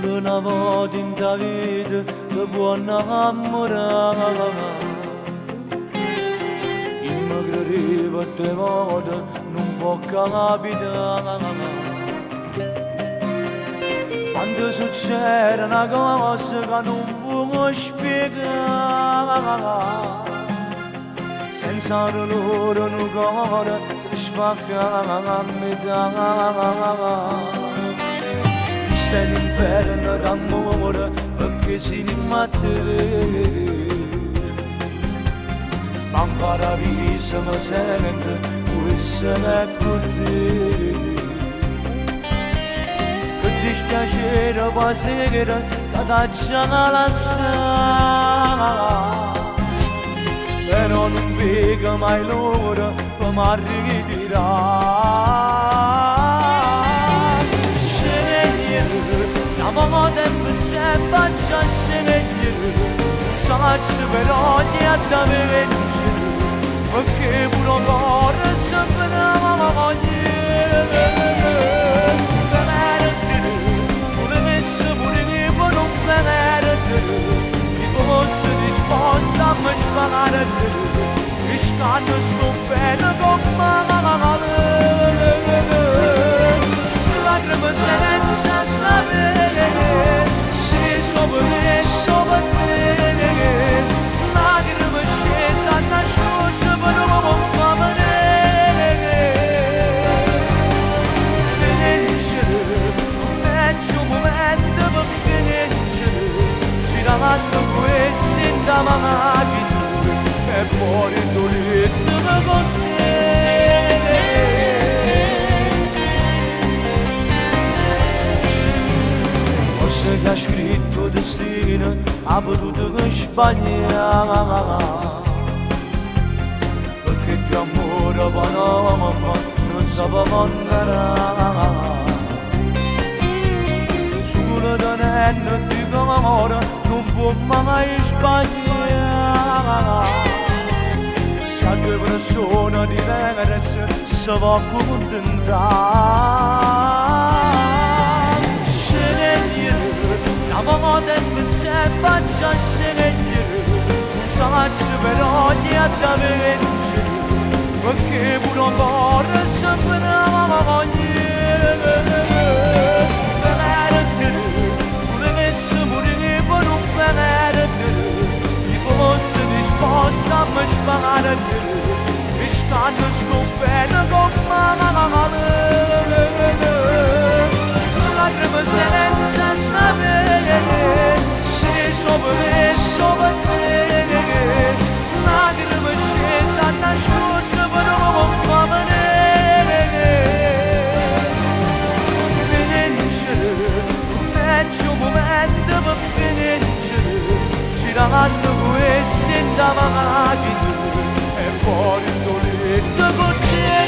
Solo una volta in da vita ti può innamorare. Io mi credevo due volte non può capitare. Quando succede una cosa che non può spiegare, senza loro un cuore si spacca a metà. Questo è l'inferno d'amore perché si rimette. Ma in paradiso mi sento può essere con te. Che dispiacere può sera che t'acciano la sera. Però non vedo mai l'ora per mi ritirare. Scegliere, da poco tempo se faccio scegliere, saccio però di andare vincere, perché pure un cuore sempre la voglia. Per perdere, pure messo pure che non per perdere, che fosse disposta a me sparare. Ich kann es nur bene comare. Lacrime senza sapere se sopra sopra te. Lacrime scese a nascosto per non far vedere. Vincere, peggio momento per vincere. Girando questo in da macchina e poi ritorno con te. Forse che ha scritto destino ha potuto sbagliare, perché che amore buono non sapeva andare. Solo da nenno di amore non può mai sbagliare. Se a due persone diverse si può accontentare. Scegliere, da poco tempo se faccio scegliere, saccio però di andare vincere, perché pure un cuore sempre la voglia. Per perdere, pure messo pure che poi non per perdere, chi fosse disposta a me sparare. Ich kann es nur bene comare. Lacrime senza sapere se sopra te. Lacrime scese a nascosto per non far vedere. Vincere, peggio momento per vincere. Girando questo in da macchina e poi ritorno con te.